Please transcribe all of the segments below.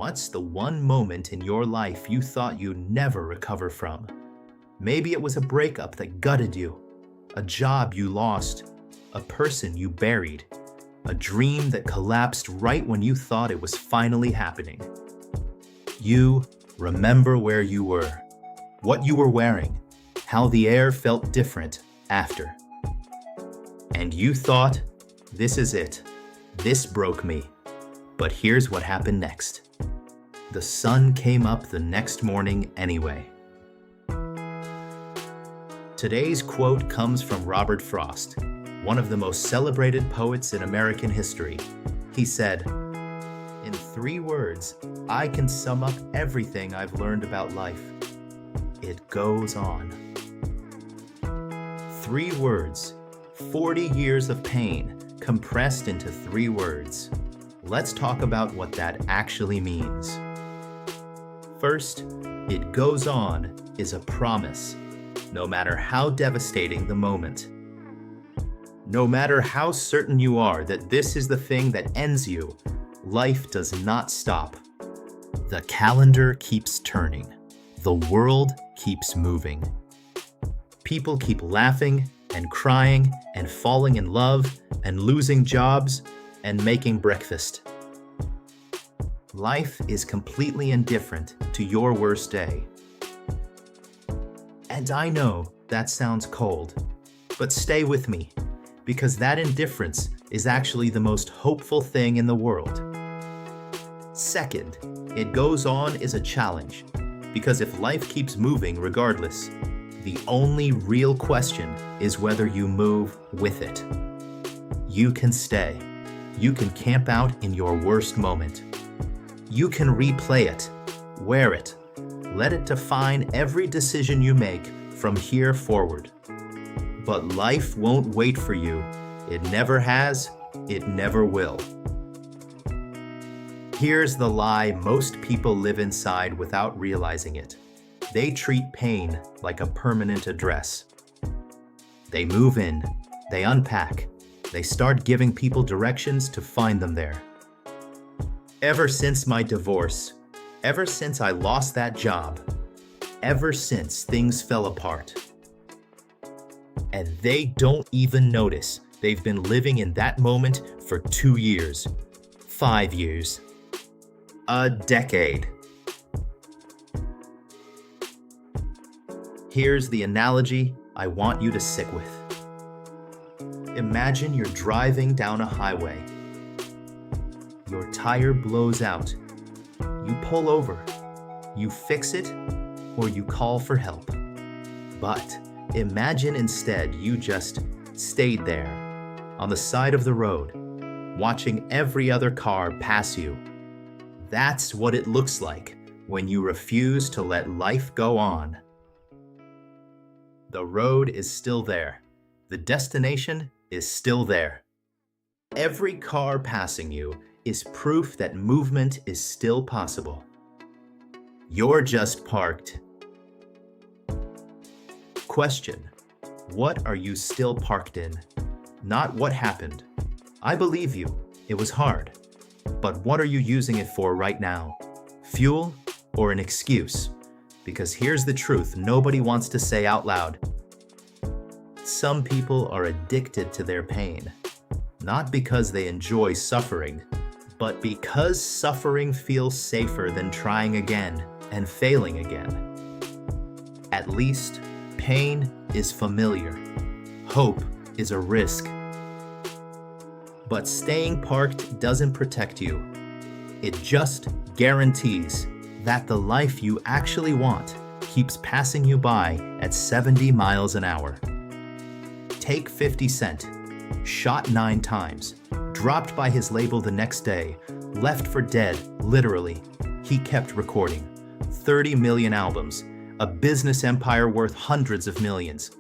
What's the one moment in your life you thought you'd never recover from? Maybe it was a breakup that gutted you, a job you lost, a person you buried, a dream that collapsed right when you thought it was finally happening. You remember where you were, what you were wearing, how the air felt different after. And you thought, this is it. This broke me. But here's what happened next. The sun came up the next morning anyway. Today's quote comes from Robert Frost, one of the most celebrated poets in American history. He said, "In 3 words, I can sum up everything I've learned about life. It goes on." 3 words, 40 years of pain compressed into 3 words. Let's talk about what that actually means. First, it goes on is a promise, no matter how devastating the moment. No matter how certain you are that this is the thing that ends you, life does not stop. The calendar keeps turning. The world keeps moving. People keep laughing and crying and falling in love and losing jobs and making breakfast. Life is completely indifferent to your worst day. And I know that sounds cold, but stay with me, because that indifference is actually the most hopeful thing in the world. Second, it goes on is a challenge, because if life keeps moving regardless, the only real question is whether you move with it. You can stay. You can camp out in your worst moment. You can replay it, wear it, let it define every decision you make from here forward. But life won't wait for you. It never has, it never will. Here's the lie most people live inside without realizing it. They treat pain like a permanent address. They move in, they unpack, they start giving people directions to find them there. Ever since my divorce, ever since I lost that job, ever since things fell apart. And they don't even notice they've been living in that moment for 2 years, 5 years, a decade. Here's the analogy I want you to sit with. Imagine you're driving down a highway. Your tire blows out. You pull over. You fix it, or you call for help. But imagine instead you just stayed there, on the side of the road, watching every other car pass you. That's what it looks like when you refuse to let life go on. The road is still there. The destination is still there. Every car passing you is proof that movement is still possible. You're just parked. Question: what are you still parked in? Not what happened. I believe you, it was hard. But what are you using it for right now? Fuel or an excuse? Because here's the truth nobody wants to say out loud. Some people are addicted to their pain, not because they enjoy suffering, but because suffering feels safer than trying again and failing again. At least, pain is familiar. Hope is a risk. But staying parked doesn't protect you. It just guarantees that the life you actually want keeps passing you by at 70 miles an hour. Take 50 Cent, shot 9 times, dropped by his label the next day, left for dead, literally. He kept recording. 30 million albums, a business empire worth hundreds of millions.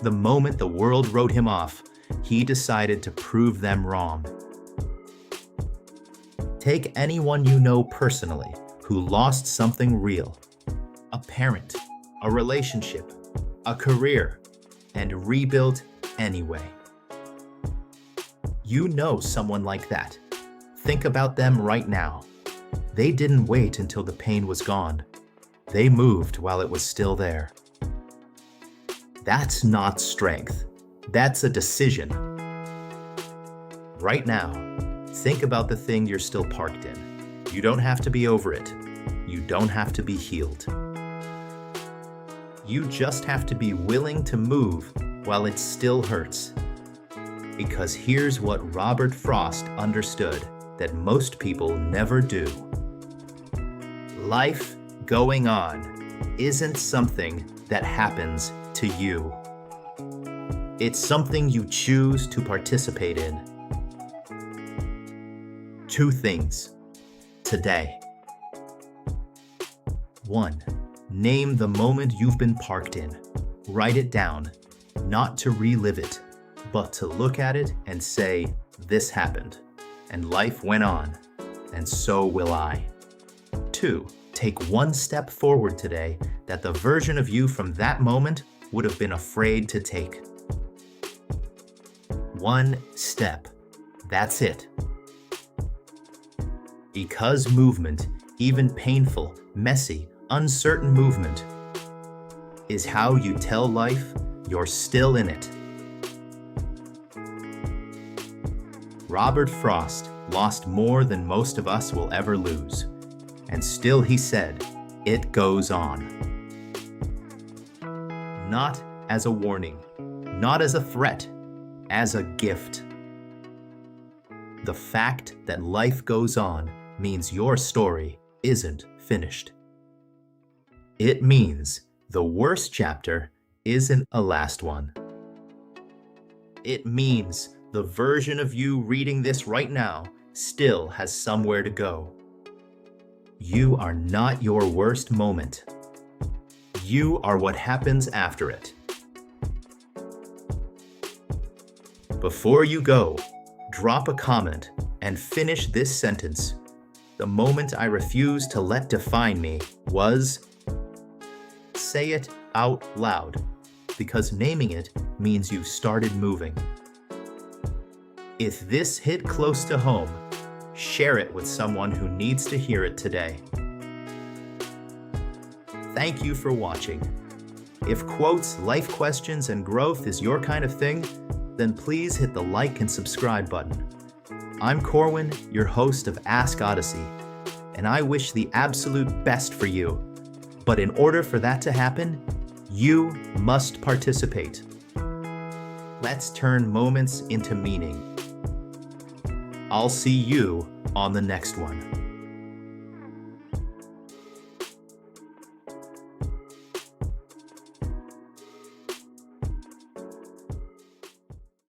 The moment the world wrote him off, he decided to prove them wrong. Take anyone you know personally who lost something real. A parent, a relationship, a career, and rebuilt anyway. You know someone like that. Think about them right now. They didn't wait until the pain was gone. They moved while it was still there. That's not strength. That's a decision. Right now, think about the thing you're still parked in. You don't have to be over it. You don't have to be healed. You just have to be willing to move while it still hurts. Because here's what Robert Frost understood that most people never do. Life going on isn't something that happens to you. It's something you choose to participate in. 2 things today. 1. Name the moment you've been parked in. Write it down, not to relive it, but to look at it and say, this happened, and life went on, and so will I. 2. Take 1 step forward today that the version of you from that moment would have been afraid to take. 1 step. That's it. Because movement, even painful, messy, uncertain movement, is how you tell life you're still in it. Robert Frost lost more than most of us will ever lose, and still he said, it goes on. Not as a warning, not as a threat, as a gift. The fact that life goes on means your story isn't finished. It means the worst chapter isn't a last one. It means the version of you reading this right now still has somewhere to go. You are not your worst moment. You are what happens after it. Before you go, drop a comment and finish this sentence. The moment I refused to let define me was... Say it out loud, because naming it means you started moving. If this hit close to home, share it with someone who needs to hear it today. Thank you for watching. If quotes, life questions, and growth is your kind of thing, then please hit the like and subscribe button. I'm Corwin, your host of Ask Odyssey, and I wish the absolute best for you. But in order for that to happen, you must participate. Let's turn moments into meaning. I'll see you on the next one.